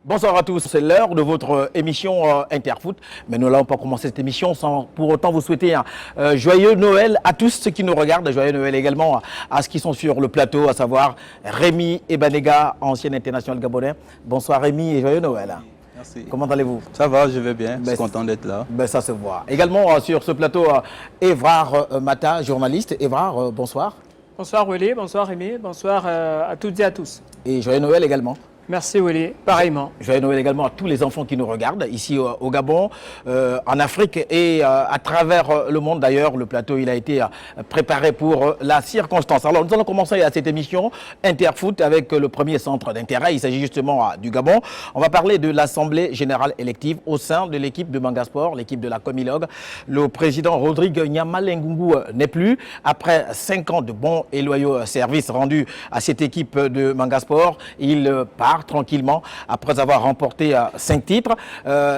Bonsoir à tous, c'est l'heure de votre émission Interfoot, mais nous n'allons pas commencer cette émission sans pour autant vous souhaiter un joyeux Noël à tous ceux qui nous regardent, joyeux Noël également à ceux qui sont sur le plateau, à savoir Rémi Ebanega, ancien international gabonais. Bonsoir Rémi et joyeux Noël. Merci. Comment allez-vous? Ça va, je vais bien, je suis content d'être là. Ça se voit. Également sur ce plateau, Évrard Mata, journaliste. Évrard, bonsoir. Bonsoir Willy, bonsoir Rémi, bonsoir à toutes et à tous. Et joyeux Noël également. Merci Willy, pareillement. Joyeux Noël également à tous les enfants qui nous regardent ici au Gabon, en Afrique et à travers le monde. D'ailleurs, le plateau il a été préparé pour la circonstance. Alors nous allons commencer à cette émission Interfoot avec le premier centre d'intérêt. Il s'agit justement du Gabon. On va parler de l'Assemblée générale élective au sein de l'équipe de Manga Sport, l'équipe de la Comilogue. Le président Rodrigue Nyamalengungu n'est plus. Après 5 ans de bons et loyaux services rendus à cette équipe de Manga Sport, il part tranquillement après avoir remporté 5 titres.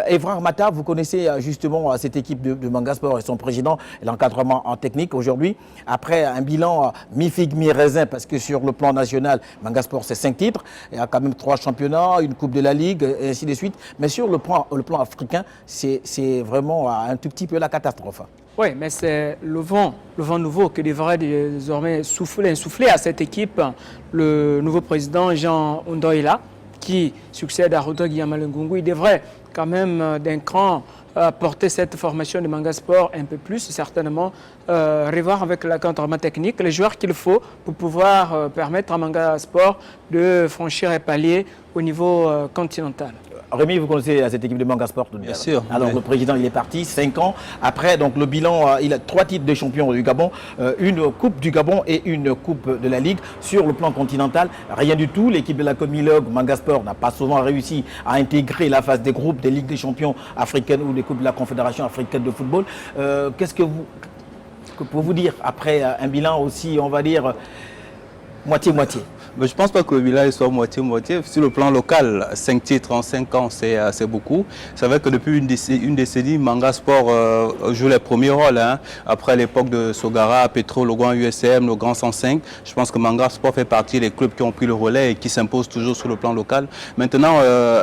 Évrard Mata, vous connaissez justement cette équipe de Manga Sport et son président et l'encadrement en technique aujourd'hui. Après un bilan mi-figue, mi-raisin, parce que sur le plan national, Manga Sport c'est 5 titres. Il y a quand même 3 championnats, une coupe de la Ligue et ainsi de suite. Mais sur le plan africain, c'est vraiment un tout petit peu la catastrophe. Oui, mais c'est le vent nouveau qui devrait désormais insuffler à cette équipe. Le nouveau président Jean Ndoila, qui succède à Rodrigue Nyamalengungu, il devrait quand même d'un cran porter cette formation de Manga Sport un peu plus, certainement, revoir avec l'encadrement technique les joueurs qu'il faut pour pouvoir permettre à Manga Sport de franchir un palier au niveau continental. Rémi, vous connaissez cette équipe de Manga Sport? Bien sûr. Alors, le président, il est parti 5 ans. Après, donc, le bilan, il a 3 titres de champion du Gabon, une coupe du Gabon et une coupe de la Ligue. Sur le plan continental, rien du tout. L'équipe de la Comilogue, Manga Sport, n'a pas souvent réussi à intégrer la phase des groupes des Ligues des champions africaines ou des coupes de la Confédération africaine de football. Qu'est-ce que pour vous dire, après un bilan aussi, on va dire, moitié-moitié? Mais je ne pense pas que le bilan soit moitié-moitié. Sur le plan local, 5 titres en 5 ans, c'est beaucoup. C'est vrai que depuis une décennie, Manga Sport joue les premiers rôles. Hein. Après l'époque de Sogara, Petro, le Grand USM, le Grand 105, je pense que Manga Sport fait partie des clubs qui ont pris le relais et qui s'imposent toujours sur le plan local. Maintenant,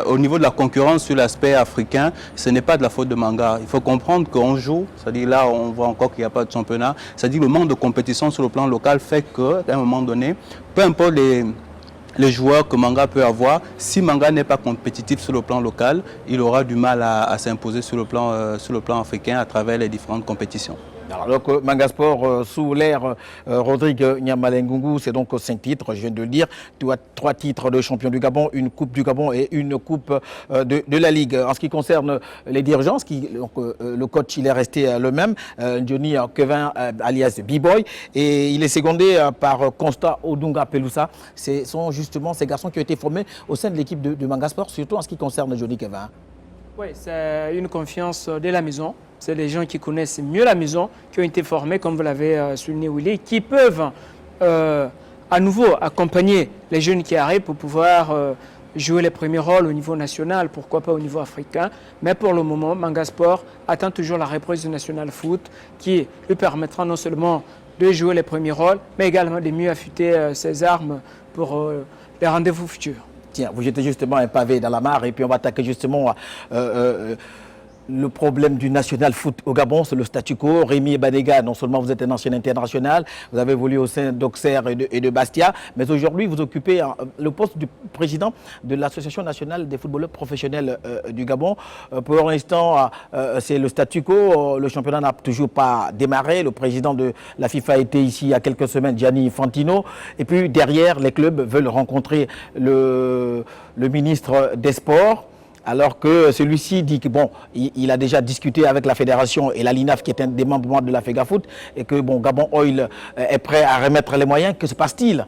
au niveau de la concurrence sur l'aspect africain, ce n'est pas de la faute de Manga. Il faut comprendre qu'on joue, c'est-à-dire là, on voit encore qu'il n'y a pas de championnat. C'est-à-dire le manque de compétition sur le plan local fait qu'à un moment donné, peu importe les joueurs que Manga peut avoir, si Manga n'est pas compétitif sur le plan local, il aura du mal à s'imposer sur le plan africain à travers les différentes compétitions. Alors, Manga Sport, sous l'ère Rodrigue Nyamalengungu, c'est donc 5 titres, je viens de le dire. 3 titres de champion du Gabon, une coupe du Gabon et une coupe de la Ligue. En ce qui concerne les dirigeants, le coach il est resté le même, Johnny Kevin alias B-Boy, et il est secondé par Constant Odunga Pelusa. Ce sont justement ces garçons qui ont été formés au sein de l'équipe de Manga Sport, surtout en ce qui concerne Johnny Kevin. Oui, c'est une confiance de la maison. C'est les gens qui connaissent mieux la maison, qui ont été formés, comme vous l'avez souligné, Willy, qui peuvent à nouveau accompagner les jeunes qui arrivent pour pouvoir jouer les premiers rôles au niveau national, pourquoi pas au niveau africain. Mais pour le moment, Manga Sport attend toujours la reprise du National Foot qui lui permettra non seulement de jouer les premiers rôles, mais également de mieux affûter ses armes pour les rendez-vous futurs. Tiens, vous jetez justement un pavé dans la mare et puis on va attaquer justement le problème du national foot au Gabon, c'est le statu quo. Rémi Ebanega, non seulement vous êtes un ancien international, vous avez évolué au sein d'Auxerre et de Bastia, mais aujourd'hui vous occupez le poste du président de l'Association nationale des footballeurs professionnels du Gabon. Pour l'instant, c'est le statu quo. Le championnat n'a toujours pas démarré. Le président de la FIFA était ici il y a quelques semaines, Gianni Infantino. Et puis derrière, les clubs veulent rencontrer le ministre des Sports. Alors que celui-ci dit que bon, il a déjà discuté avec la fédération et la LINAF qui est un des membres de la FEGAFOOT et que bon, Gabon Oil est prêt à remettre les moyens. Que se passe-t-il?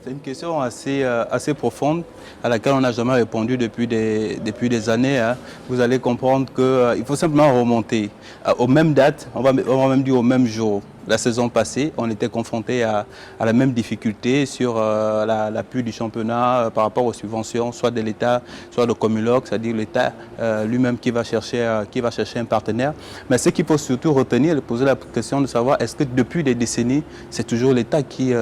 C'est une question assez profonde à laquelle on n'a jamais répondu depuis des années. Hein. Vous allez comprendre qu'il faut simplement remonter aux mêmes dates, on va même dire au même jour. La saison passée, on était confronté à la même difficulté sur l'appui du championnat par rapport aux subventions, soit de l'État, soit de Comilogue, c'est-à-dire l'État lui-même qui va chercher un partenaire. Mais ce qu'il faut surtout retenir, poser la question de savoir est-ce que depuis des décennies, c'est toujours l'État qui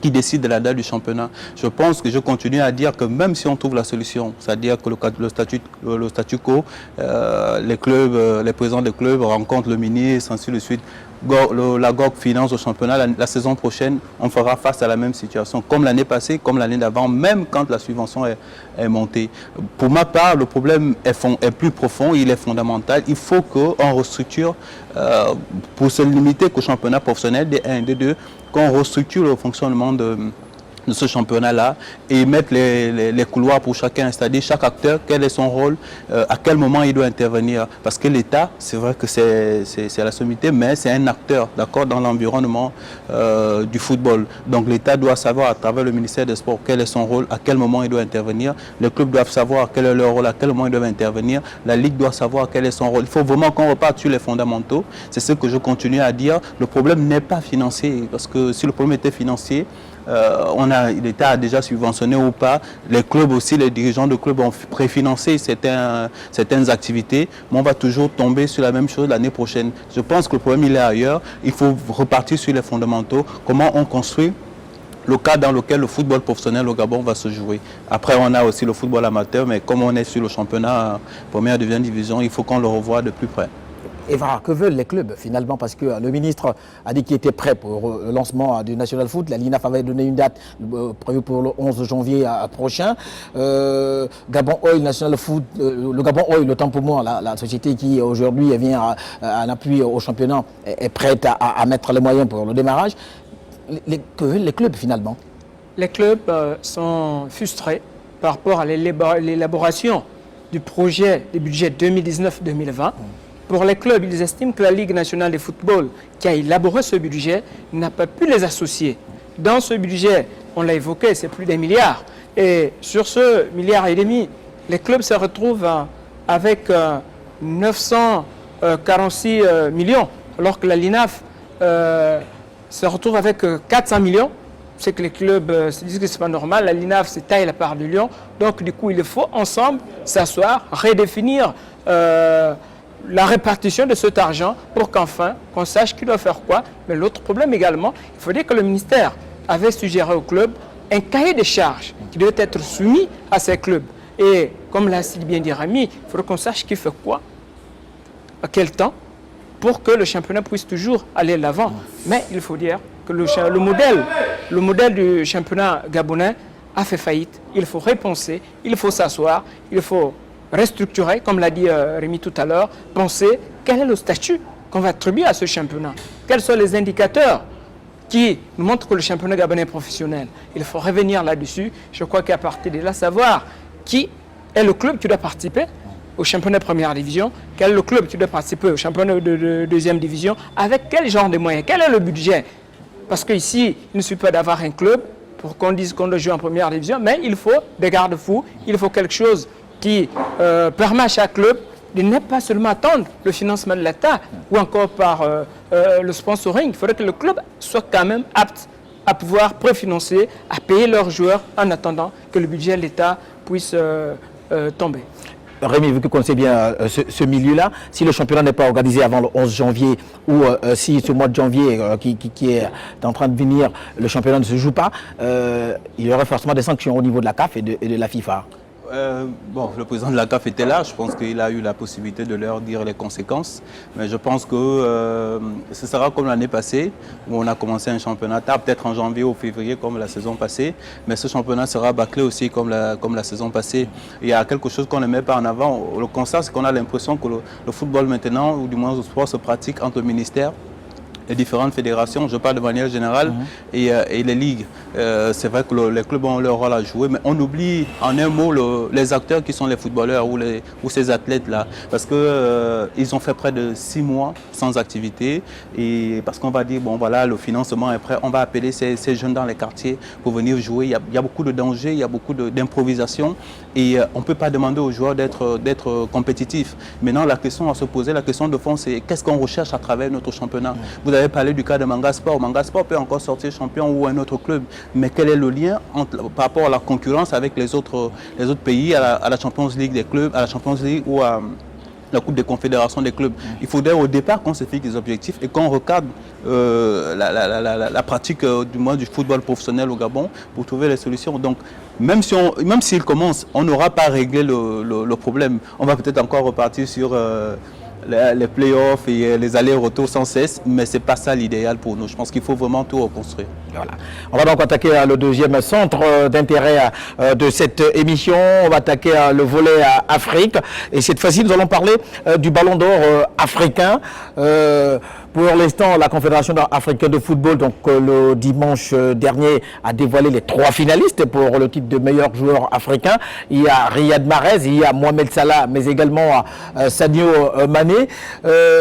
qui décide de la date du championnat. Je pense que je continue à dire que même si on trouve la solution, c'est-à-dire que le statu quo, les clubs, les présidents des clubs rencontrent le ministre, ainsi de suite, la GOG finance au championnat, la saison prochaine, on fera face à la même situation, comme l'année passée, comme l'année d'avant, même quand la subvention est montée. Pour ma part, le problème est plus profond, il est fondamental. Il faut qu'on restructure, pour se limiter qu'au championnat professionnel, des 1 et des 2, qu'on restructure le fonctionnement de ce championnat-là et mettre les couloirs pour chacun, c'est-à-dire chaque acteur, quel est son rôle, à quel moment il doit intervenir. Parce que l'État, c'est vrai que c'est la sommité, mais c'est un acteur, d'accord, dans l'environnement du football. Donc l'État doit savoir à travers le ministère des Sports quel est son rôle, à quel moment il doit intervenir. Les clubs doivent savoir quel est leur rôle, à quel moment ils doivent intervenir. La Ligue doit savoir quel est son rôle. Il faut vraiment qu'on reparte sur les fondamentaux. C'est ce que je continue à dire. Le problème n'est pas financier, parce que si le problème était financier, l'État a déjà subventionné ou pas. Les clubs aussi, les dirigeants de clubs ont préfinancé certaines activités, mais on va toujours tomber sur la même chose l'année prochaine. Je pense que le problème il est ailleurs. Il faut repartir sur les fondamentaux. Comment on construit le cadre dans lequel le football professionnel au Gabon va se jouer. Après, on a aussi le football amateur, mais comme on est sur le championnat première et deuxième division, il faut qu'on le revoie de plus près. Eva, que veulent les clubs finalement? Parce que le ministre a dit qu'il était prêt pour le lancement du National Foot. La LINAF avait donné une date prévue pour le 11 janvier prochain. Gabon Oil, National Foot, le Gabon Oil, autant pour moi, la société qui aujourd'hui vient en appui au championnat, est prête à mettre les moyens pour le démarrage. Que veulent les clubs finalement? Les clubs sont frustrés par rapport à l'élaboration du projet du budget 2019-2020. Pour les clubs, ils estiment que la Ligue nationale de football, qui a élaboré ce budget, n'a pas pu les associer. Dans ce budget, on l'a évoqué, c'est plus d'un milliard. Et sur ce milliard et demi, les clubs se retrouvent avec 946 millions, alors que la LINAF se retrouve avec 400 millions. C'est que les clubs se disent que ce n'est pas normal. La LINAF se taille la part du lion. Donc, du coup, il faut ensemble s'asseoir, redéfinir la répartition de cet argent pour qu'enfin, qu'on sache qui doit faire quoi. Mais l'autre problème également, il faut dire que le ministère avait suggéré au club un cahier de charges qui devait être soumis à ces clubs. Et comme l'a si bien dit Rami, il faudrait qu'on sache qui fait quoi, à quel temps, pour que le championnat puisse toujours aller de l'avant. Mais il faut dire que le modèle du championnat gabonais a fait faillite. Il faut repenser, il faut s'asseoir, il faut restructurer, comme l'a dit Rémi tout à l'heure, penser quel est le statut qu'on va attribuer à ce championnat. Quels sont les indicateurs qui nous montrent que le championnat gabonais est professionnel. Il faut revenir là-dessus. Je crois qu'à partir de là, savoir qui est le club qui doit participer au championnat de première division, quel est le club qui doit participer au championnat de deuxième division, avec quel genre de moyens, quel est le budget. Parce qu'ici, il ne suffit pas d'avoir un club pour qu'on dise qu'on doit jouer en première division, mais il faut des garde-fous, il faut quelque chose qui permet à chaque club de ne pas seulement attendre le financement de l'État ou encore par le sponsoring. Il faudrait que le club soit quand même apte à pouvoir préfinancer, à payer leurs joueurs en attendant que le budget de l'État puisse tomber. Rémi, vu que vous connaissez bien ce milieu-là, si le championnat n'est pas organisé avant le 11 janvier ou si ce mois de janvier qui est en train de venir, le championnat ne se joue pas, il y aurait forcément des sanctions au niveau de la CAF et de la FIFA. Bon, le président de la CAF était là, je pense qu'il a eu la possibilité de leur dire les conséquences, mais je pense que ce sera comme l'année passée, où on a commencé un championnat tard, peut-être en janvier ou février comme la saison passée, mais ce championnat sera bâclé aussi comme la saison passée. Il y a quelque chose qu'on ne met pas en avant. Le constat, c'est qu'on a l'impression que le football maintenant, ou du moins le sport, se pratique entre le ministère, les différentes fédérations, je parle de manière générale, et les ligues. C'est vrai que les clubs ont leur rôle à jouer, mais on oublie en un mot les acteurs qui sont les footballeurs ou ces athlètes-là. Parce qu'ils ont fait près de 6 mois sans activité, et parce qu'on va dire, bon voilà, le financement est prêt, on va appeler ces jeunes dans les quartiers pour venir jouer. Il y a beaucoup de dangers, il y a beaucoup d'improvisation, et on ne peut pas demander aux joueurs d'être compétitifs. Maintenant, la question à se poser, la question de fond, c'est qu'est-ce qu'on recherche à travers notre championnat? Vous avez parlé du cas de Manga Sport. Manga Sport peut encore sortir champion ou un autre club. Mais quel est le lien par rapport à la concurrence avec les autres pays, à la Champions League des clubs, à la Champions League ou à la Coupe des Confédérations des clubs. Il faudrait au départ qu'on se fixe des objectifs et qu'on recadre la pratique du football professionnel au Gabon pour trouver les solutions. Donc, même s'il commence, on n'aura pas réglé le problème. On va peut-être encore repartir sur les playoffs et les allers-retours sans cesse, mais ce n'est pas ça l'idéal pour nous. Je pense qu'il faut vraiment tout reconstruire. Voilà. On va donc attaquer le deuxième centre d'intérêt de cette émission. On va attaquer le volet Afrique. Et cette fois-ci, nous allons parler du Ballon d'Or africain. Pour l'instant, la Confédération africaine de football, donc le dimanche dernier, a dévoilé les 3 finalistes pour le titre de meilleur joueur africain. Il y a Riyad Mahrez, il y a Mohamed Salah, mais également Sadio Mané.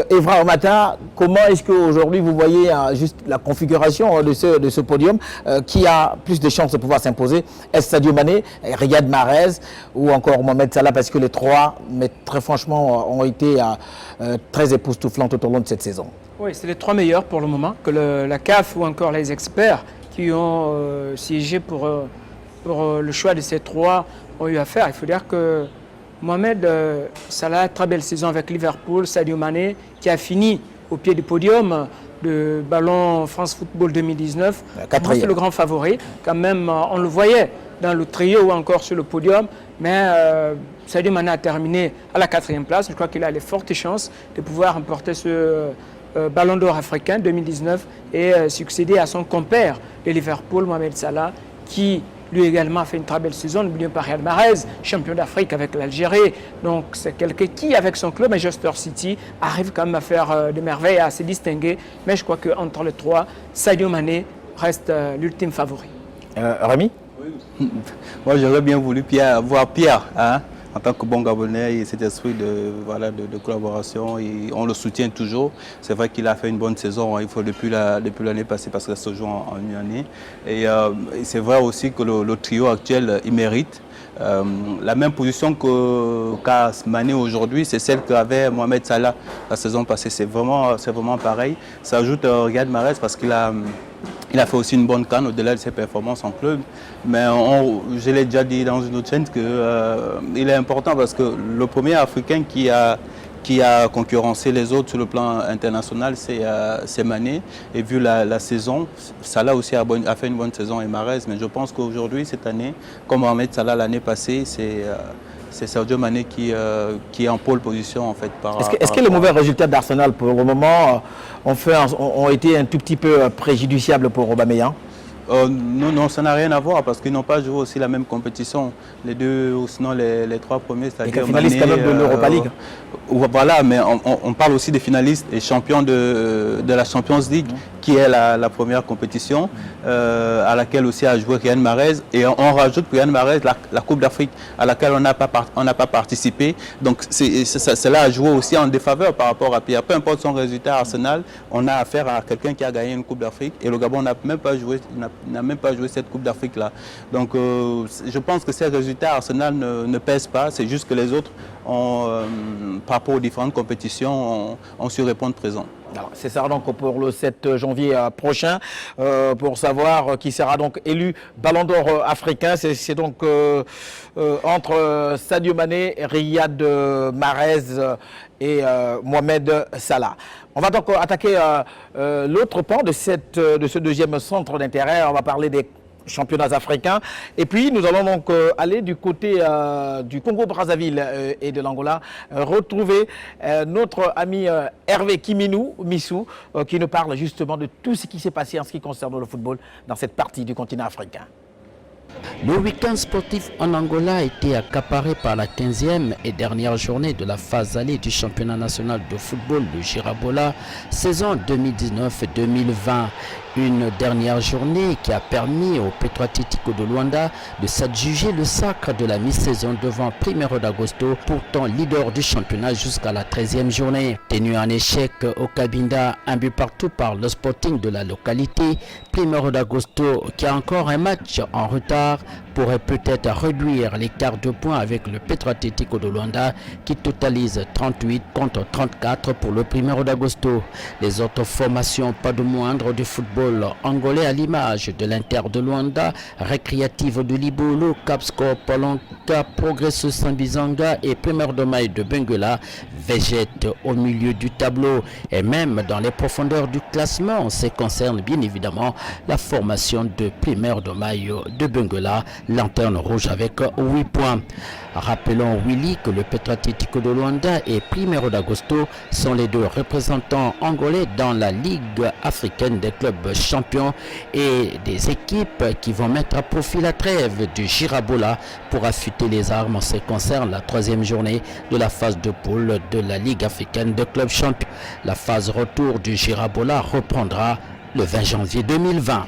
Evra Omata, comment est-ce qu'aujourd'hui vous voyez juste la configuration de ce podium qui a plus de chances de pouvoir s'imposer? Est-ce Sadio Mané, Riyad Mahrez ou encore Mohamed Salah? Parce que les 3, mais très franchement, ont été très époustouflants tout au long de cette saison. Oui, c'est les 3 meilleurs pour le moment, que la CAF ou encore les experts qui ont siégé pour le choix de ces 3 ont eu à faire. Il faut dire que Mohamed Salah, très belle saison avec Liverpool, Sadio Mané, qui a fini au pied du podium de Ballon France Football 2019. C'est le grand favori. Quand même, on le voyait dans le trio ou encore sur le podium, mais Sadio Mané a terminé à la 4e place. Je crois qu'il a les fortes chances de pouvoir remporter ce Ballon d'Or africain 2019 et succéder à son compère de Liverpool, Mohamed Salah, qui lui également a fait une très belle saison, n'oublions pas Riyad Mahrez, champion d'Afrique avec l'Algérie. Donc c'est quelqu'un qui, avec son club Manchester City, arrive quand même à faire des merveilles, à se distinguer. Mais je crois qu'entre les 3, Sadio Mané reste l'ultime favori. Rémi? Moi j'aurais bien voulu voir Pierre, hein, en tant que bon Gabonais, et cet esprit de collaboration, et on le soutient toujours. C'est vrai qu'il a fait une bonne saison, hein, il faut depuis l'année passée, parce que ça se joue en une année. Et c'est vrai aussi que le trio actuel, il mérite. La même position qu'a Mané aujourd'hui, c'est celle qu'avait Mohamed Salah la saison passée. C'est vraiment pareil. Ça ajoute Riyad Mahrez parce qu'il a fait aussi une bonne CAN au-delà de ses performances en club. Mais je l'ai déjà dit dans une autre chaîne qu'il est important parce que le premier Africain qui a concurrencé les autres sur le plan international, c'est Mané. Et vu la saison, Salah aussi a fait une bonne saison et Mahrez. Mais je pense qu'aujourd'hui, cette année, comme Mohamed Salah l'année passée, c'est Sadio Mané qui est en pole position en fait. Est-ce que les mauvais résultats d'Arsenal pour le moment ont été un tout petit peu préjudiciables pour Aubameyang? Non, ça n'a rien à voir parce qu'ils n'ont pas joué aussi la même compétition. Les deux, ou sinon les 3 premiers, c'est-à-dire finalistes quand même de l'Europa League. Voilà, mais on parle aussi des finalistes et champions de la Champions League, qui est la première compétition à laquelle aussi a joué Riyad Mahrez. Et on rajoute pour Riyad Mahrez la Coupe d'Afrique à laquelle on n'a pas participé. Donc cela a joué aussi en défaveur par rapport à Pierre. Peu importe son résultat à Arsenal, on a affaire à quelqu'un qui a gagné une Coupe d'Afrique et le Gabon n'a même pas joué cette Coupe d'Afrique-là. Donc je pense que ces résultats à Arsenal ne pèsent pas, c'est juste que les autres, par rapport aux différentes compétitions, ont su répondre présent. C'est ça donc pour le 7 janvier prochain, pour savoir qui sera donc élu Ballon d'Or africain. C'est donc entre Sadio Mané, Riyad Mahrez et Mohamed Salah. On va donc attaquer l'autre pan de ce deuxième centre d'intérêt. On va parler des championnats africains. Et puis, nous allons donc aller du côté du Congo-Brazzaville et de l'Angola, retrouver notre ami Hervé Missou, qui nous parle justement de tout ce qui s'est passé en ce qui concerne le football dans cette partie du continent africain. Le week-end sportif en Angola a été accaparé par la 15e et dernière journée de la phase allée du championnat national de football de Girabola, saison 2019-2020. Une dernière journée qui a permis au Petro Atlético de Luanda de s'adjuger le sacre de la mi-saison devant Primeiro d'Agosto, pourtant leader du championnat jusqu'à la 13e journée. Tenu en échec au Cabinda, un but partout par le Sporting de la localité, Primeiro d'Agosto, qui a encore un match en retard, pourrait peut-être réduire l'écart de points avec le Petro Atlético de Luanda qui totalise 38 contre 34 pour le 1er d'Agosto. Les autres formations, pas de moindre du football angolais à l'image de l'Inter de Luanda, Récréative de Libolo, Capscore Polonka, Progresso Sambizanga et 1er de Maille de Benguela végètent au milieu du tableau et même dans les profondeurs du classement. Ça concerne bien évidemment la formation de 1er de Maille de Benguela, lanterne rouge avec 8 points. Rappelons Willy que le Petro Atlético de Luanda et 1er d'Agosto sont les deux représentants angolais dans la Ligue africaine des clubs champions et des équipes qui vont mettre à profit la trêve du Girabola pour affûter les armes en ce qui concerne la 3e journée de la phase de poule de la Ligue africaine des clubs champions. La phase retour du Girabola reprendra le 20 janvier 2020.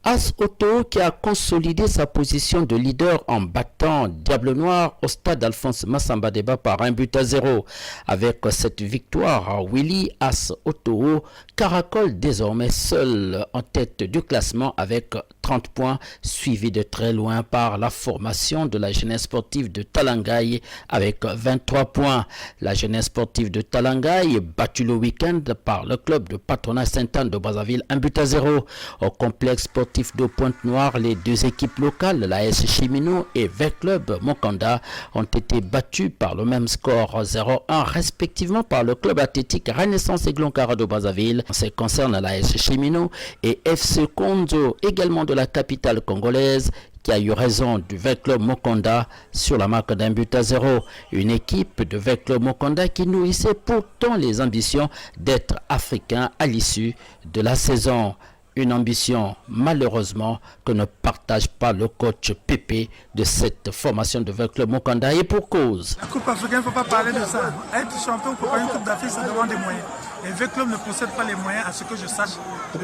As Auto qui a consolidé sa position de leader en battant Diable Noir au stade Alphonse Massamba Deba par 1-0. Avec cette victoire, Willy As Auto caracole désormais seul en tête du classement avec 30 points, suivi de très loin par la formation de la jeunesse sportive de Talangaï avec 23 points. La jeunesse sportive de Talangaï battue le week-end par le club de Patronat Sainte-Anne de Brazzaville 1-0. Au complexe sportif de Pointe-Noire, les deux équipes locales, la S Chimino et V-Club Mokanda, ont été battues par le même score 0-1 respectivement par le club athlétique Renaissance Aiglon-Cara de Brazzaville. En ce qui concerne la S Chimino et FC Konzo, également de la capitale congolaise, qui a eu raison du V-Club Mokonda sur la marque d'1-0. Une équipe de V-Club Mokonda qui nourrissait pourtant les ambitions d'être africain à l'issue de la saison. Une ambition, malheureusement, que ne partage pas le coach Pépé de cette formation de V-Club Mokonda, et pour cause. La Coupe africaine, il ne faut pas parler de ça. Être champion pour une Coupe d'Afrique, ça demande des moyens. Et V-Club ne possède pas les moyens, à ce que je sache, de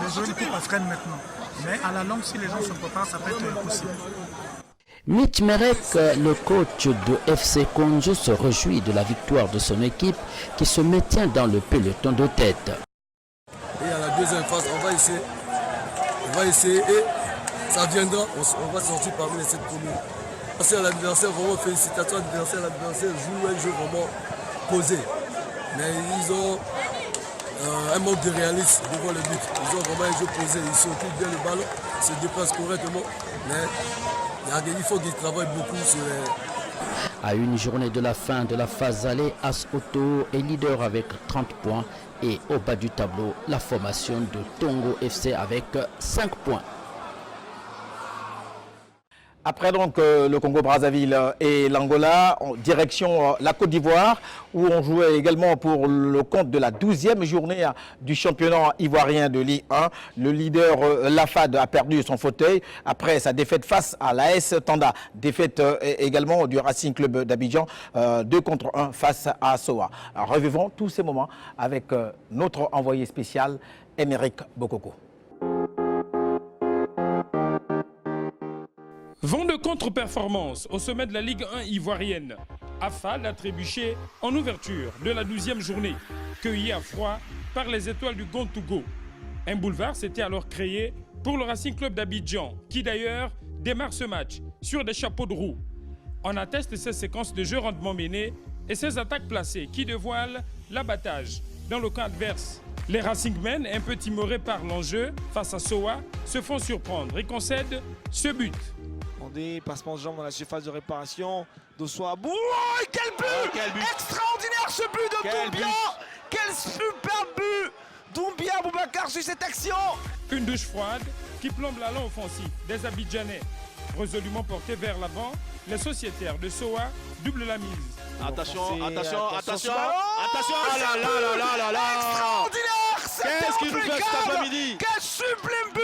jouer une Coupe africaine maintenant. Mais à la longue, si les gens se préparent, ça peut être possible. Mitch Merek, le coach de FC Konjo, se réjouit de la victoire de son équipe qui se maintient dans le peloton de tête. Et à la deuxième phase, on va essayer et ça viendra, on va sortir parmi les 7 premiers. Merci à l'adversaire, vraiment félicitations à l'adversaire. L'adversaire joue un jeu vraiment posé. Mais ils ont un manque de réalisme devant le but. Ils ont vraiment un jeu posé, ils s'occupent bien le ballon, ils se déplacent correctement. Mais il faut qu'ils travaillent beaucoup sur les... À une journée de la fin de la phase allée, As Auto est leader avec 30 points et au bas du tableau, la formation de Tongo FC avec 5 points. Après donc le Congo-Brazzaville et l'Angola, en direction la Côte d'Ivoire, où on jouait également pour le compte de la 12e journée du championnat ivoirien de Ligue 1. Le leader Lafad a perdu son fauteuil après sa défaite face à l'AS Tanda. Défaite également du Racing Club d'Abidjan, 2-1 face à Soa. Alors, revivons tous ces moments avec notre envoyé spécial, Émeric Bokoko. Vent de contre-performance au sommet de la Ligue 1 ivoirienne. Afal a trébuché en ouverture de la 12e journée, cueilli à froid par les étoiles du Gon-Togo. Un boulevard s'était alors créé pour le Racing Club d'Abidjan, qui d'ailleurs démarre ce match sur des chapeaux de roue. On atteste ces séquences de jeu rendement menées et ces attaques placées qui dévoilent l'abattage dans le camp adverse. Les Racingmen, un peu timorés par l'enjeu face à Soa, se font surprendre et concèdent ce but. Passement de jambes dans la surface de réparation. Dosso Abou. Oh, quel but, extraordinaire ce but de Doumbia. Quel superbe but Doumbia Boubacar sur cette action. Une douche froide qui plombe l'allant offensif des Abidjanais. Résolument porté vers l'avant, les sociétaires de Soa doublent la mise. Attention. Ah là là. Extraordinaire. Qu'est-ce qu'il nous fait cet après-midi? Quel sublime but.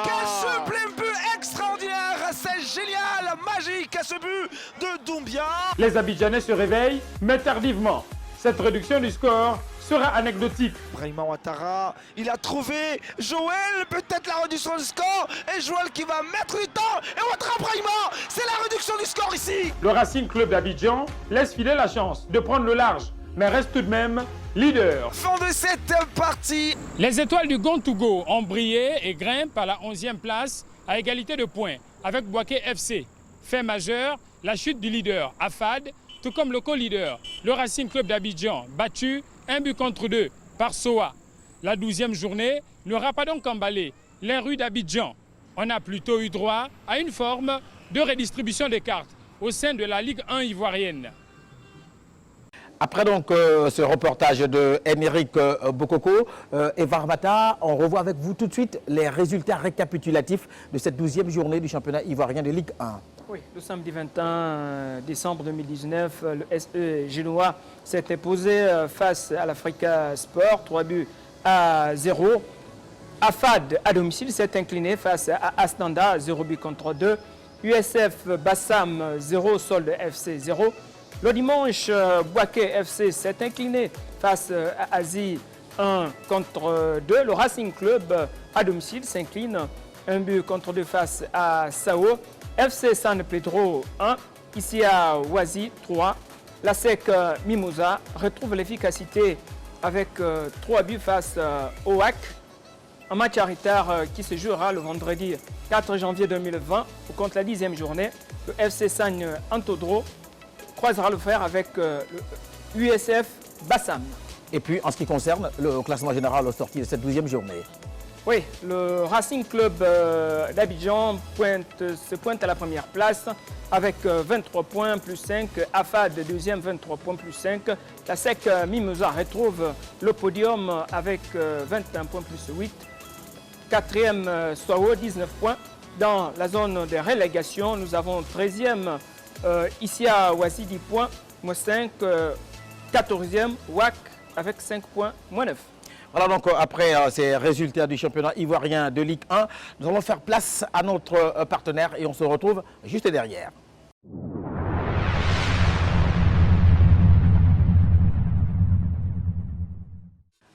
Quel sublime but extraordinaire. C'est génial, magique ce but de Doumbia. Les Abidjanais se réveillent, mais tardivement. Cette réduction du score sera anecdotique. Brahima Ouattara, il a trouvé Joël, peut-être la réduction du score. Et Joël qui va mettre du temps. Et Ouattara Brahima, c'est la réduction du score ici. Le Racing Club d'Abidjan laisse filer la chance de prendre le large, mais reste tout de même leader. Fin de cette partie. Les étoiles du Gon-Togo ont brillé et grimpent à la 11e place à égalité de points avec Bouaké FC. Fait majeur, la chute du leader Afad, tout comme le co-leader, le Racing Club d'Abidjan, battu 1-2 par Soa. La 12e journée n'aura pas donc emballé les rues d'Abidjan. On a plutôt eu droit à une forme de redistribution des cartes au sein de la Ligue 1 ivoirienne. Après donc ce reportage de Émeric Bokoko, Evar Mata, on revoit avec vous tout de suite les résultats récapitulatifs de cette 12e journée du championnat ivoirien de Ligue 1. Oui, le samedi 21 décembre 2019, le SE génois s'est imposé face à l'Africa Sport, 3-0. Afad à domicile s'est incliné face à Astanda, 0-2. USF Bassam 0, Solde FC 0. Le dimanche, Bouaké FC s'est incliné face à Asie 1-2. Le Racing Club à domicile s'incline 1-2 face à Sao. FC San Pedro 1, ici à Ouazi 3. La SEC Mimosa retrouve l'efficacité avec 3 buts face au WAC. Un match à retard qui se jouera le vendredi 4 janvier 2020 contre la 10e journée. Le FC San Antodro croisera le fer avec l'USF Bassam. Et puis en ce qui concerne le classement général au sorti de cette 12e journée. Oui, le Racing Club d'Abidjan se pointe à la première place avec 23 points plus 5. Afad deuxième, 23 points plus 5. La SEC Mimosa retrouve le podium avec 21 points plus 8. Quatrième Soao, 19 points. Dans la zone de relégation, nous avons 13e ici à Ouazi, 10 points, moins 5. 14e WAC avec 5 points, moins 9. Voilà donc après ces résultats du championnat ivoirien de Ligue 1, nous allons faire place à notre partenaire et on se retrouve juste derrière.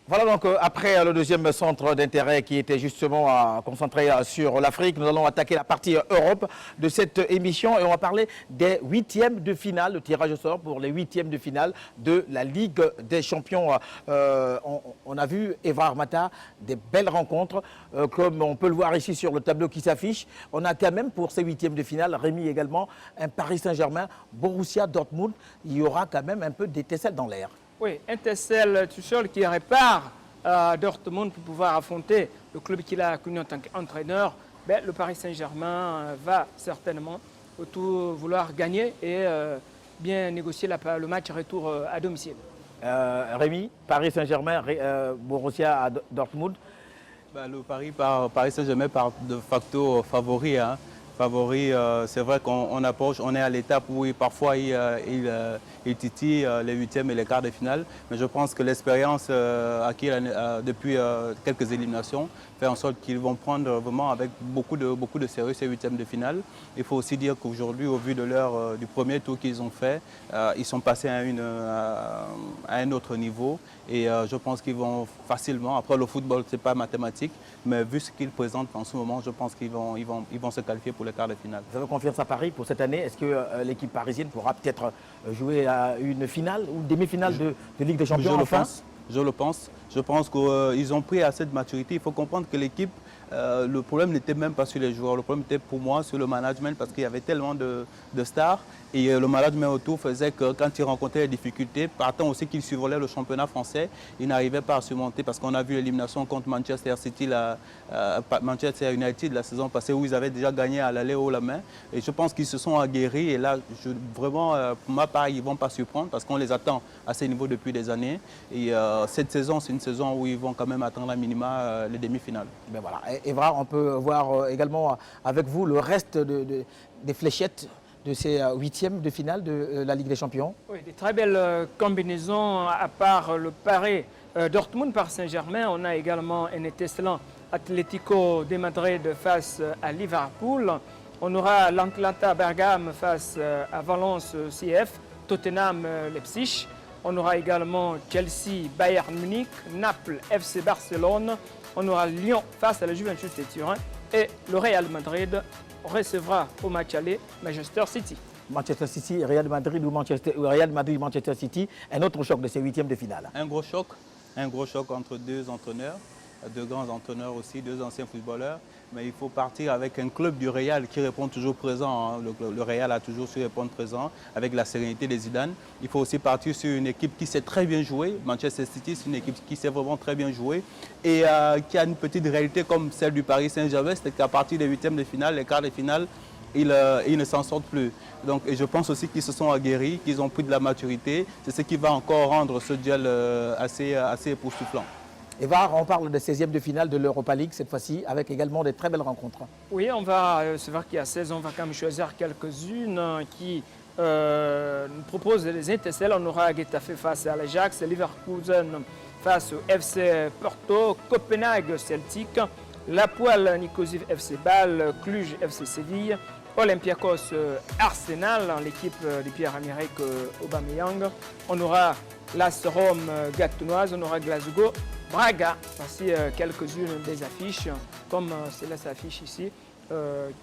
Voilà donc après le deuxième centre d'intérêt qui était justement concentré sur l'Afrique, nous allons attaquer la partie Europe de cette émission et on va parler des huitièmes de finale, le tirage au sort pour les huitièmes de finale de la Ligue des Champions. On a vu, Evar Mata, des belles rencontres, comme on peut le voir ici sur le tableau qui s'affiche. On a quand même pour ces huitièmes de finale, Rémi également, un Paris Saint-Germain, Borussia Dortmund. Il y aura quand même un peu d'étincelle dans l'air. Oui, Intercell Tuchel qui répare Dortmund pour pouvoir affronter le club qu'il a connu en tant qu'entraîneur. Ben, le Paris Saint-Germain va certainement tout vouloir gagner et bien négocier le match retour à domicile. Rémi, Paris Saint-Germain, Borussia à Dortmund. Ben, le Paris Saint-Germain par de facto favori. Hein. Favori, c'est vrai qu'on approche, on est à l'étape où parfois il titille les huitièmes et les quarts de finale. Mais je pense que l'expérience acquise depuis quelques éliminations fait en sorte qu'ils vont prendre vraiment avec beaucoup de sérieux ces huitièmes de finale. Il faut aussi dire qu'aujourd'hui, au vu de du premier tour qu'ils ont fait, ils sont passés à un autre niveau. Et je pense qu'ils vont facilement, après le football, ce n'est pas mathématique, mais vu ce qu'ils présentent en ce moment, je pense qu'ils vont se qualifier pour les quarts de finale. Vous avez confiance à Paris pour cette année? Est-ce que l'équipe parisienne pourra peut-être jouer à une finale ou une demi-finale de Ligue des Champions? Je le pense. Je pense qu'ils ont pris assez de maturité. Il faut comprendre que l'équipe, le problème n'était même pas sur les joueurs. Le problème était pour moi sur le management parce qu'il y avait tellement de stars. Et le management autour faisait que quand ils rencontraient les difficultés, partant aussi qu'ils survolaient le championnat français, ils n'arrivaient pas à surmonter parce qu'on a vu l'élimination contre Manchester City, Manchester United la saison passée où ils avaient déjà gagné à l'aller haut la main. Et je pense qu'ils se sont aguerris et là, vraiment, pour ma part, ils ne vont pas surprendre parce qu'on les attend à ces niveaux depuis des années. Et cette saison, c'est une saison où ils vont quand même attendre à minima les demi-finales. Ben voilà. Evra, on peut voir également avec vous le reste des fléchettes de ces huitièmes de finale de la Ligue des Champions. Oui, des très belles combinaisons à part le Paris Dortmund par Saint-Germain. On a également un étincelant Atlético de Madrid face à Liverpool. On aura l'Atlanta Bergame face à Valence CF, Tottenham Leipzig. On aura également Chelsea Bayern Munich, Naples FC Barcelone. On aura Lyon face à la Juventus de Turin et le Real Madrid recevra au match aller Manchester City. Manchester City, Real Madrid ou Real Madrid, Manchester City, un autre choc de ces huitièmes de finale. Un gros choc entre deux entraîneurs, deux grands entraîneurs aussi, deux anciens footballeurs. mais il faut partir avec un club du Real qui répond toujours présent. Hein. Le Real a toujours su répondre présent avec la sérénité de Zidane. Il faut aussi partir sur une équipe qui sait très bien jouer. Manchester City, c'est une équipe qui sait vraiment très bien jouer et qui a une petite réalité comme celle du Paris Saint-Germain, c'est qu'à partir des huitièmes de finale, les quarts de finale, ils ne s'en sortent plus. Donc, et je pense aussi qu'ils se sont aguerris, qu'ils ont pris de la maturité. C'est ce qui va encore rendre ce duel assez époustouflant. Et on parle des 16e de finale de l'Europa League cette fois-ci, avec également des très belles rencontres. Oui, c'est vrai qu'il y a 16 ans, on va quand même choisir quelques-unes qui nous proposent des étincelles. On aura Getafe face à l'Ajax, Leverkusen face au FC Porto, Copenhague Celtic, l'Apoel Nicosie FC Bâle, Cluj FC Séville, Olympiakos Arsenal, l'équipe de Pierre-Emerick Aubameyang. On aura l'AS Rome Gatounoise, on aura Glasgow Braga. Voici quelques-unes des affiches, comme celle s'affiche ici,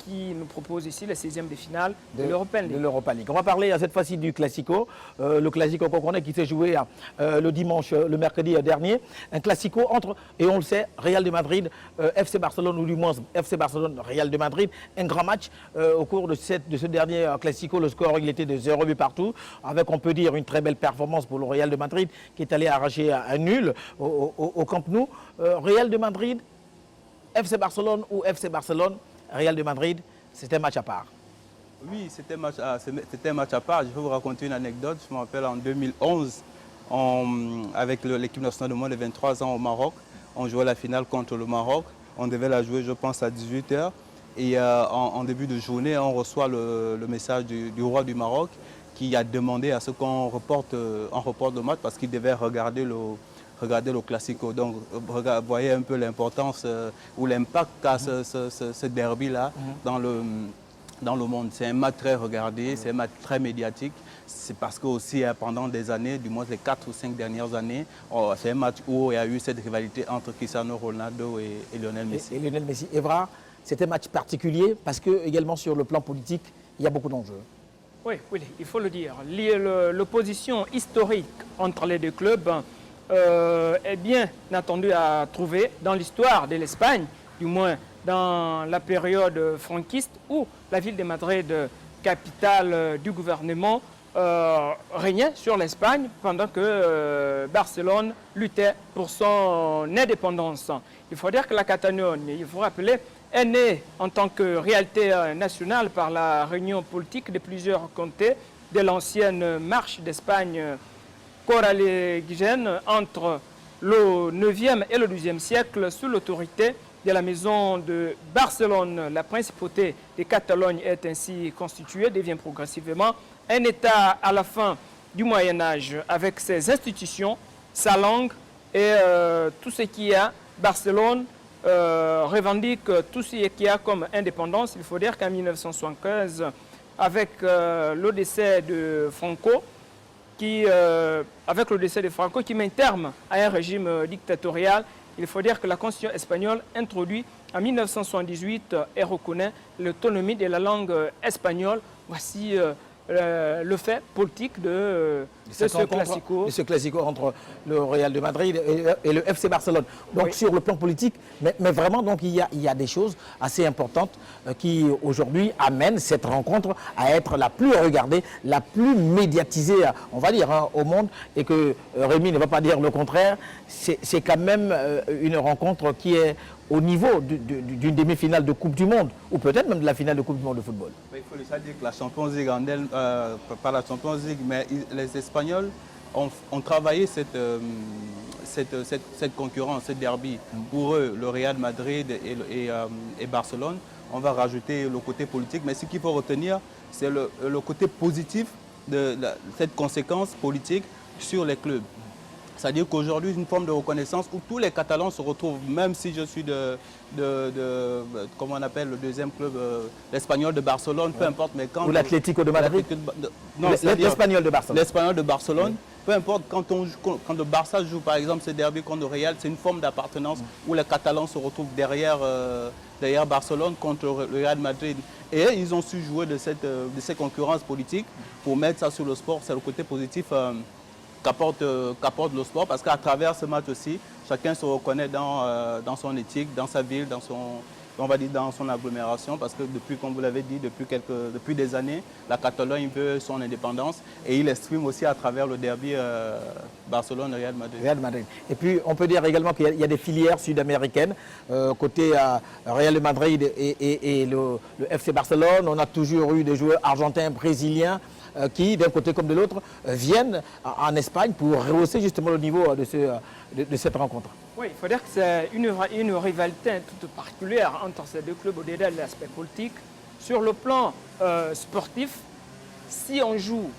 qui nous propose ici la 16e de finale de l'Europa League. On va parler cette fois-ci du Classico, le Classico qu'on connaît qui s'est joué le dimanche, le mercredi dernier. Un Classico entre, et on le sait, Real de Madrid, FC Barcelone, ou du moins FC Barcelone, Real de Madrid. Un grand match au cours de ce dernier Classico. Le score il était de 0 but partout, avec on peut dire une très belle performance pour le Real de Madrid qui est allé arracher un nul au Camp Nou. Real de Madrid, FC Barcelone ou FC Barcelone, Real de Madrid, c'était un match à part. Oui, c'était un match à part. Je vais vous raconter une anecdote. Je me rappelle en 2011, avec l'équipe nationale de moins de 23 ans au Maroc, on jouait la finale contre le Maroc. On devait la jouer, je pense, à 18 h. Et en début de journée, on reçoit le message du roi du Maroc qui a demandé à ce qu'on reporte le match parce qu'il devait regarder le Classico. Donc, vous voyez un peu l'importance ou l'impact qu'a ce derby-là dans le monde. C'est un match très regardé, c'est un match très médiatique. C'est parce que aussi pendant des années, du moins les 4 ou 5 dernières années, c'est un match où il y a eu cette rivalité entre Cristiano Ronaldo et Lionel Messi. Et Lionel Messi. Evra, c'était un match particulier parce que également sur le plan politique, il y a beaucoup d'enjeux. Oui, il faut le dire. L'opposition historique entre les deux clubs est bien attendu à trouver dans l'histoire de l'Espagne, du moins dans la période franquiste où la ville de Madrid, capitale du gouvernement, régnait sur l'Espagne pendant que Barcelone luttait pour son indépendance. Il faut dire que la Catalogne, il faut rappeler, est née en tant que réalité nationale par la réunion politique de plusieurs comtés de l'ancienne marche d'Espagne coralligène entre le 9e et le 12e siècle sous l'autorité de la maison de Barcelone. La principauté de Catalogne est ainsi constituée, devient progressivement un État à la fin du Moyen-Âge avec ses institutions, sa langue et tout ce qu'il y a. Barcelone revendique tout ce qu'il y a comme indépendance. Il faut dire qu'en 1975, avec le décès de Franco, qui met terme à un régime dictatorial, il faut dire que la Constitution espagnole introduit en 1978 et reconnaît l'autonomie de la langue espagnole. Voici le fait politique de ce classico entre le Real de Madrid et le FC Barcelone. Donc oui, sur le plan politique, mais vraiment donc il y a des choses assez importantes qui aujourd'hui amènent cette rencontre à être la plus regardée, la plus médiatisée, on va dire, au monde, et que Rémi ne va pas dire le contraire. C'est quand même une rencontre qui est au niveau d'une demi-finale de Coupe du Monde, ou peut-être même de la finale de Coupe du Monde de football. Il faut déjà dire que la Champions League, pas la Champions League, mais les Espagnols ont travaillé cette concurrence, cette derby. Pour eux, le Real Madrid et Barcelone, on va rajouter le côté politique, mais ce qu'il faut retenir, c'est le côté positif de cette conséquence politique sur les clubs. C'est-à-dire qu'aujourd'hui, une forme de reconnaissance où tous les Catalans se retrouvent, même si je suis comment on appelle le deuxième club, l'Espagnol de Barcelone, peu importe. Mais quand ou l'Atlético de Madrid. Non, l'Espagnol de Barcelone. L'Espagnol de Barcelone. Peu importe, quand le Barça joue par exemple ce derby contre le Real, c'est une forme d'appartenance où les Catalans se retrouvent derrière Barcelone contre le Real Madrid. Et ils ont su jouer de cette concurrence politique pour mettre ça sur le sport. C'est le côté positif qu'apporte le sport, parce qu'à travers ce match aussi, chacun se reconnaît dans son éthique, dans sa ville, on va dire, dans son agglomération, parce que depuis, comme vous l'avez dit, depuis des années, la Catalogne veut son indépendance et il exprime aussi à travers le derby Barcelone-Real Madrid. Real Madrid. Et puis, on peut dire également qu'il y a des filières sud-américaines, côté Real Madrid et le FC Barcelone. On a toujours eu des joueurs argentins, brésiliens, qui, d'un côté comme de l'autre, viennent en Espagne pour rehausser justement le niveau de cette rencontre. Oui, il faut dire que c'est une rivalité toute particulière entre ces deux clubs au-delà de l'aspect politique. Sur le plan sportif, si on joue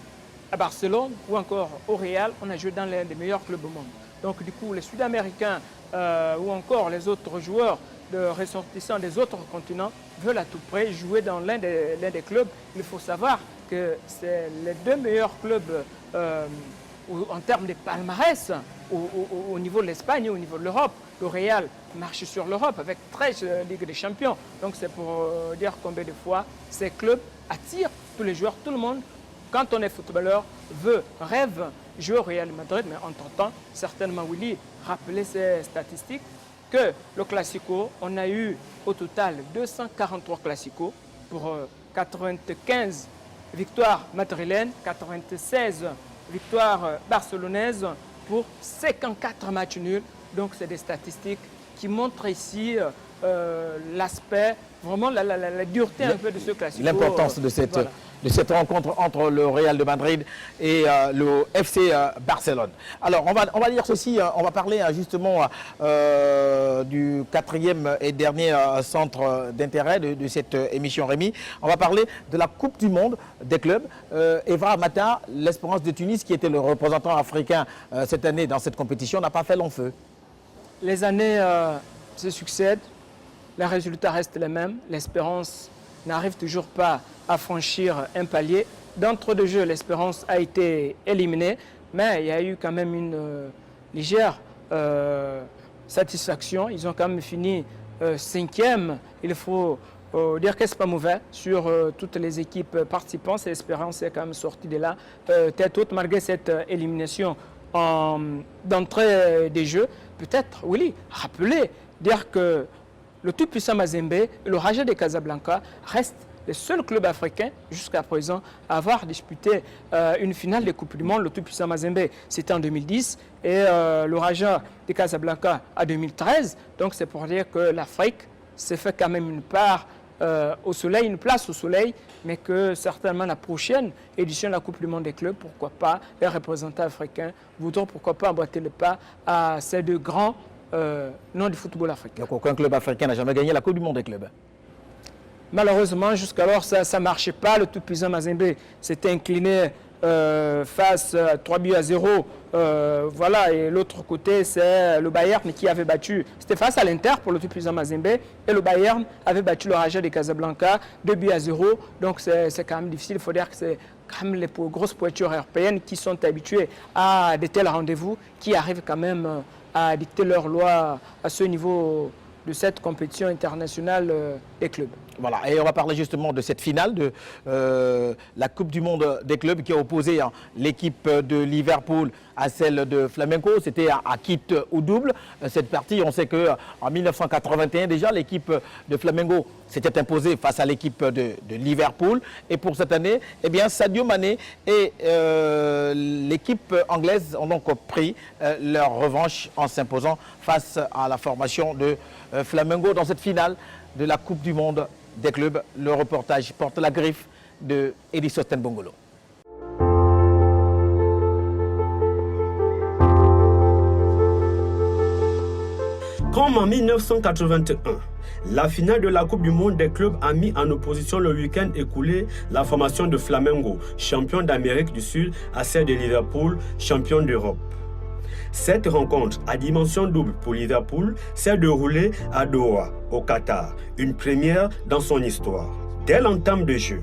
à Barcelone ou encore au Real, on a joué dans l'un des meilleurs clubs au monde. Donc du coup, les Sud-Américains ou encore les autres joueurs de ressortissants des autres continents veulent à tout prix jouer dans l'un des clubs. Il faut savoir que c'est les deux meilleurs clubs en termes de palmarès au niveau de l'Espagne et au niveau de l'Europe. Le Real marche sur l'Europe avec 13 Ligues des Champions. Donc c'est pour dire combien de fois ces clubs attirent tous les joueurs, tout le monde. Quand on est footballeur, rêve jouer au Real Madrid, mais entre-temps, certainement Willy rappelait ces statistiques que le Classico, on a eu au total 243 Classicos pour 95 victoires madrilènes, 96 victoires barcelonaises pour 54 matchs nuls. Donc c'est des statistiques qui montrent ici l'aspect, vraiment la dureté un peu de ce Classico. L'importance de cette rencontre entre le Real de Madrid et le FC Barcelone. Alors, on va dire ceci, on va parler justement du quatrième et dernier centre d'intérêt de cette émission, Rémi. On va parler de la Coupe du Monde des clubs. Evra Amata, l'Espérance de Tunis, qui était le représentant africain cette année dans cette compétition, n'a pas fait long feu. Les années se succèdent, les résultats restent les mêmes, l'Espérance n'arrive toujours pas à franchir un palier. D'entre-deux jeux, l'Espérance a été éliminée, mais il y a eu quand même une légère satisfaction. Ils ont quand même fini 5e. Il faut dire que ce n'est pas mauvais sur toutes les équipes participantes. L'Espérance est quand même sortie de là tête haute malgré cette élimination d'entrée des jeux. Peut-être, oui, rappeler, dire que le tout-puissant Mazembe et le Raja de Casablanca restent les seuls clubs africains jusqu'à présent à avoir disputé une finale de Coupe du Monde. Le tout-puissant Mazembe, c'était en 2010 et le Raja de Casablanca en 2013. Donc c'est pour dire que l'Afrique s'est fait quand même une part au soleil, une place au soleil, mais que certainement la prochaine édition de la Coupe du Monde des clubs, pourquoi pas, les représentants africains voudront pourquoi pas emboîter le pas à ces deux grands noms du football africain. Donc aucun club africain n'a jamais gagné la Coupe du Monde des clubs. Malheureusement, jusqu'alors, ça ne marchait pas. Le tout-puissant Mazembe s'était incliné face à 3-0. Voilà, et l'autre côté, c'est le Bayern qui avait battu. C'était face à l'Inter pour le tout-puissant Mazembe. Et le Bayern avait battu le Raja de Casablanca 2-0. Donc c'est quand même difficile. Il faut dire que c'est quand même les grosses pointures européennes qui sont habituées à de tels rendez-vous, qui arrivent quand même à dicter leur loi à ce niveau de cette compétition internationale des clubs. Voilà, et on va parler justement de cette finale de la Coupe du Monde des clubs qui a opposé l'équipe de Liverpool à celle de Flamengo. C'était à quitte ou double. Cette partie, on sait qu'en 1981 déjà, l'équipe de Flamengo s'était imposée face à l'équipe de Liverpool. Et pour cette année, eh bien, Sadio Mané et l'équipe anglaise ont donc pris leur revanche en s'imposant face à la formation de Flamengo dans cette finale de la Coupe du Monde des clubs. Le reportage porte la griffe de Edison Bongolo. Comme en 1981, la finale de la Coupe du Monde des clubs a mis en opposition le week-end écoulé la formation de Flamengo, champion d'Amérique du Sud, à celle de Liverpool, champion d'Europe. Cette rencontre à dimension double pour Liverpool s'est déroulée à Doha, au Qatar, une première dans son histoire. Dès l'entame de jeu,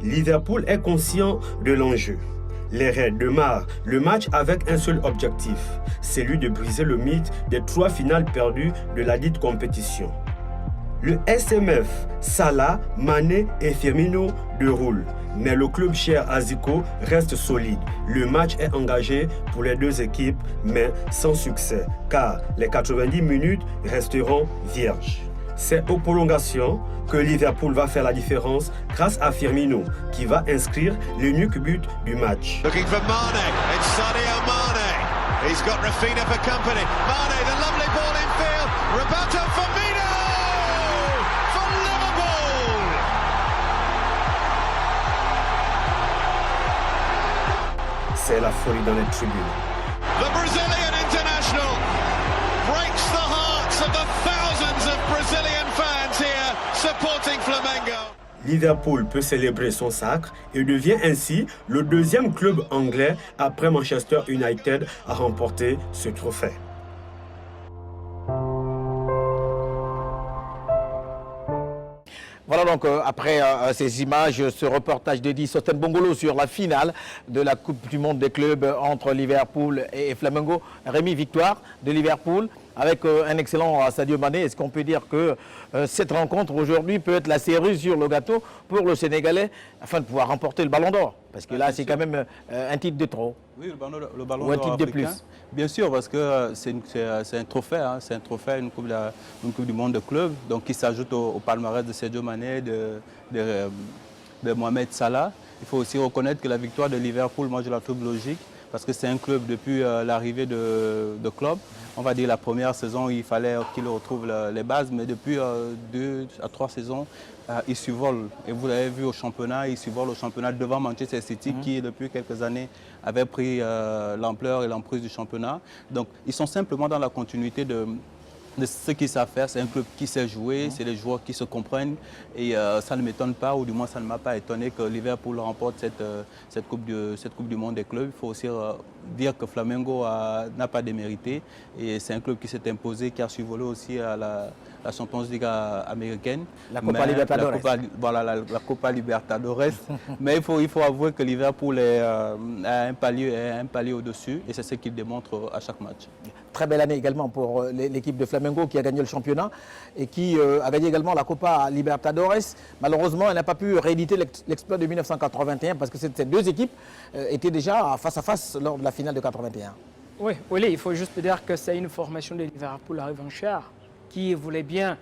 Liverpool est conscient de l'enjeu. Les Reds démarrent le match avec un seul objectif, celui de briser le mythe des 3 finales perdues de la dite compétition. Le SMF, Salah, Mané et Firmino déroulent, mais le club cher à Zico reste solide. Le match est engagé pour les deux équipes, mais sans succès, car les 90 minutes resteront vierges. C'est aux prolongations que Liverpool va faire la différence grâce à Firmino qui va inscrire l'unique but du match. Looking for Mane, it's Sadio Mane. He's got Rafinha for company. Mane, the lovely ball in field. Roberto Firmino for Liverpool. C'est la folie dans les tribunes. The Brazilian international breaks the hearts of the thousands of Brazilian fans here supporting Flamengo. Liverpool peut célébrer son sacre et devient ainsi le deuxième club anglais après Manchester United à remporter ce trophée. Voilà donc après ces images, ce reportage de Sosten Bongolo sur la finale de la Coupe du Monde des clubs entre Liverpool et Flamengo. Rémi, victoire de Liverpool avec un excellent Sadio Mané. Est-ce qu'on peut dire que cette rencontre aujourd'hui peut être la cerise sur le gâteau pour le Sénégalais afin de pouvoir remporter le Ballon d'Or? Parce que là, c'est quand même un titre de trop. Oui, le Ballon ou un d'Or titre de africain. plus. Bien sûr, parce que c'est un trophée, hein, c'est un trophée, une coupe du monde de club, donc qui s'ajoute au palmarès de Sadio Mané, de Mohamed Salah. Il faut aussi reconnaître que la victoire de Liverpool, moi je la trouve logique, parce que c'est un club depuis l'arrivée de Klopp. On va dire la première saison, il fallait qu'il retrouve les bases, mais depuis 2 à 3 saisons, il survole. Et vous l'avez vu au championnat, il survole au championnat devant Manchester City, qui depuis quelques années avait pris l'ampleur et l'emprise du championnat. Donc ils sont simplement dans la continuité de ce qu'ils savent faire. C'est un club qui sait jouer, c'est des joueurs qui se comprennent et ça ne m'étonne pas, ou du moins ça ne m'a pas étonné que Liverpool remporte cette coupe du monde des clubs. Il faut aussi dire que Flamengo n'a pas démérité et c'est un club qui s'est imposé, qui a survolé aussi à la Champions League américaine. La Copa Libertadores. La Copa Libertadores. Mais il faut avouer que Liverpool est à un palier au-dessus et c'est ce qu'il démontre à chaque match. Très belle année également pour l'équipe de Flamengo qui a gagné le championnat et qui a gagné également la Copa Libertadores. Malheureusement, elle n'a pas pu rééditer l'exploit de 1981 parce que ces deux équipes étaient déjà face à face lors de la finale de 81. Oui, il faut juste dire que c'est une formation de Liverpool à revanchard qui voulait bien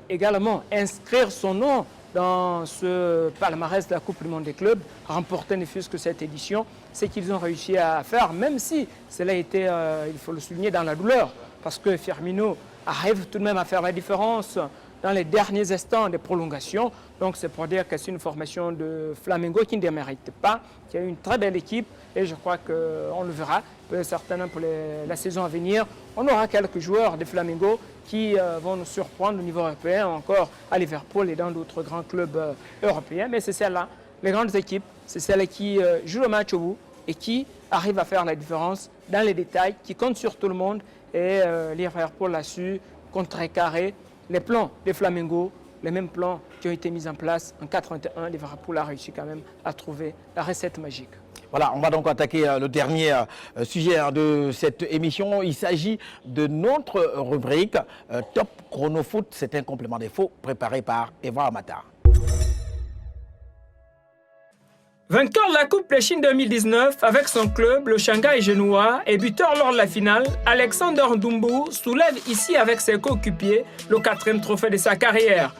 également inscrire son nom dans ce palmarès de la Coupe du Monde des clubs, remporter ne fût-ce que cette édition. C'est qu'ils ont réussi à faire, même si cela a été, il faut le souligner, dans la douleur, parce que Firmino arrive tout de même à faire la différence dans les derniers instants des prolongations. Donc c'est pour dire que c'est une formation de Flamengo qui ne démérite pas, qui a une très belle équipe et je crois qu'on le verra, certainement pour la saison à venir. On aura quelques joueurs de Flamengo qui vont nous surprendre au niveau européen, encore à Liverpool et dans d'autres grands clubs européens. Mais c'est celle-là, les grandes équipes, c'est celles qui jouent le match au bout et qui arrivent à faire la différence dans les détails, qui comptent sur tout le monde. Et Liverpool a su contrecarrer les plans des Flamengo, les mêmes plans qui ont été mis en place en 81. Liverpool a réussi quand même à trouver la recette magique. Voilà, on va donc attaquer le dernier sujet de cette émission. Il s'agit de notre rubrique Top Chrono Foot. C'est un complément d'infos préparé par Eva Amata. Vainqueur de la Coupe de Chine 2019 avec son club, le Shanghai Genoa, et buteur lors de la finale, Alexander Ndumbu soulève ici avec ses coéquipiers le 4e trophée de sa carrière.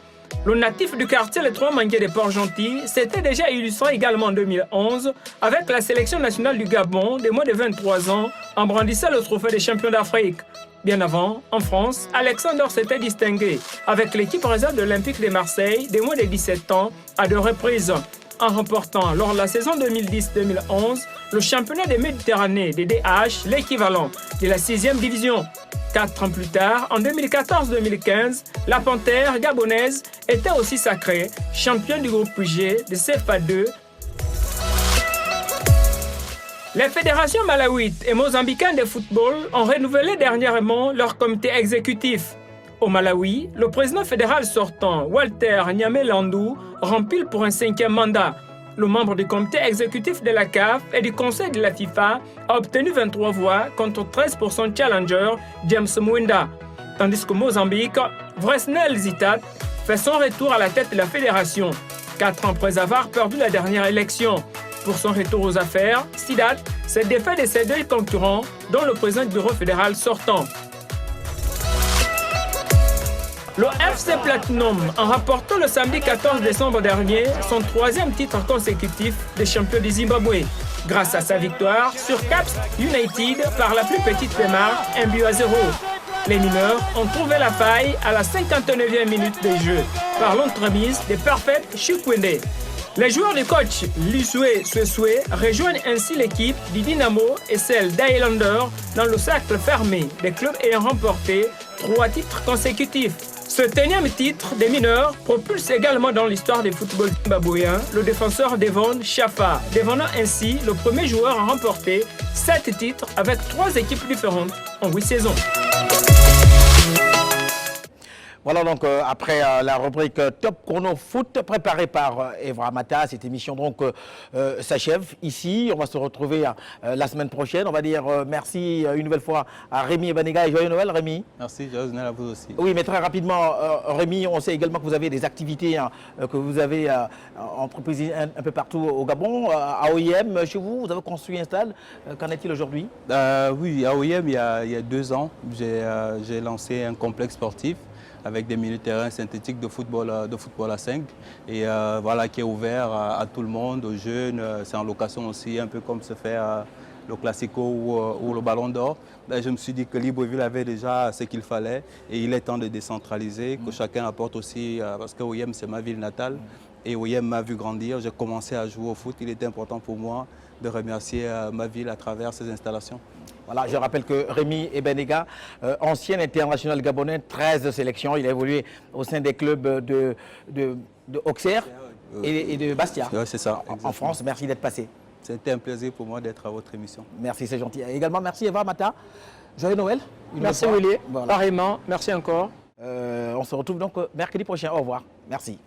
Le natif du quartier Les Trois Manguiers de Port-Gentil s'était déjà illustré également en 2011 avec la sélection nationale du Gabon de moins de 23 ans en brandissant le trophée des champions d'Afrique. Bien avant, en France, Alexander s'était distingué avec l'équipe réserve de l'Olympique de Marseille de moins de 17 ans à 2 reprises, en remportant lors de la saison 2010-2011 le championnat de Méditerranée des DH, l'équivalent de la 6e division. 4 ans plus tard, en 2014-2015, la Panthère gabonaise était aussi sacrée championne du groupe G de CFA2. Les fédérations malawites et mozambicaines de football ont renouvelé dernièrement leur comité exécutif. Au Malawi, le président fédéral sortant, Walter Nyamelandou, rempile pour un 5e mandat. Le membre du comité exécutif de la CAF et du conseil de la FIFA a obtenu 23 voix contre 13% challenger James Mwenda. Tandis qu'au Mozambique, Vresnel Zitat fait son retour à la tête de la fédération, 4 ans après avoir perdu la dernière élection. Pour son retour aux affaires, Zitat s'est défait de ses 2 concurrents, dont le président du bureau fédéral sortant. Le FC Platinum, en rapportant le samedi 14 décembre dernier son 3e titre consécutif de champion du Zimbabwe, grâce à sa victoire sur Caps United par la plus petite démarche, 1-0. Les mineurs ont trouvé la faille à la 59e minute de jeu par l'entremise de Perfect Chikwende. Les joueurs du coach Lisue Sweswe rejoignent ainsi l'équipe du Dynamo et celle d'Highlander dans le cercle fermé des clubs ayant remporté 3 titres consécutifs. Ce 10e titre des mineurs propulse également dans l'histoire du football zimbabwéen le défenseur Devon Shafa, devenant ainsi le premier joueur à remporter 7 titres avec 3 équipes différentes en 8 saisons. Voilà donc après la rubrique Top Chrono Foot préparée par Evra Mata, cette émission donc s'achève ici. On va se retrouver la semaine prochaine. On va dire merci une nouvelle fois à Rémi Ebanega et joyeux Noël Rémi. Merci, joyeux Noël à vous aussi. Oui, mais très rapidement Rémi, on sait également que vous avez des activités que vous avez entreprises un peu partout au Gabon, à OIM chez vous, vous avez construit un stade. Qu'en est-il aujourd'hui? Oui, à OIM il y a 2 ans, j'ai lancé un complexe sportif avec des mini-terrains synthétiques de football à 5 et voilà, qui est ouvert à tout le monde, aux jeunes. C'est en location aussi, un peu comme se fait le Classico ou le Ballon d'Or. Je me suis dit que Libreville avait déjà ce qu'il fallait et il est temps de décentraliser, que chacun apporte aussi, parce que OIM c'est ma ville natale et OIM m'a vu grandir. J'ai commencé à jouer au foot, il était important pour moi de remercier ma ville à travers ces installations. Voilà, je rappelle que Rémi Ebanega, ancien international gabonais, 13 sélections, il a évolué au sein des clubs de Auxerre et de Bastia. Oui, c'est ça. En France. Merci d'être passé. C'était un plaisir pour moi d'être à votre émission. Merci, c'est gentil. Et également, merci Eva Mata. Joyeux Noël. Merci Willy. Voilà. Pareillement, merci encore. On se retrouve donc mercredi prochain. Au revoir. Merci.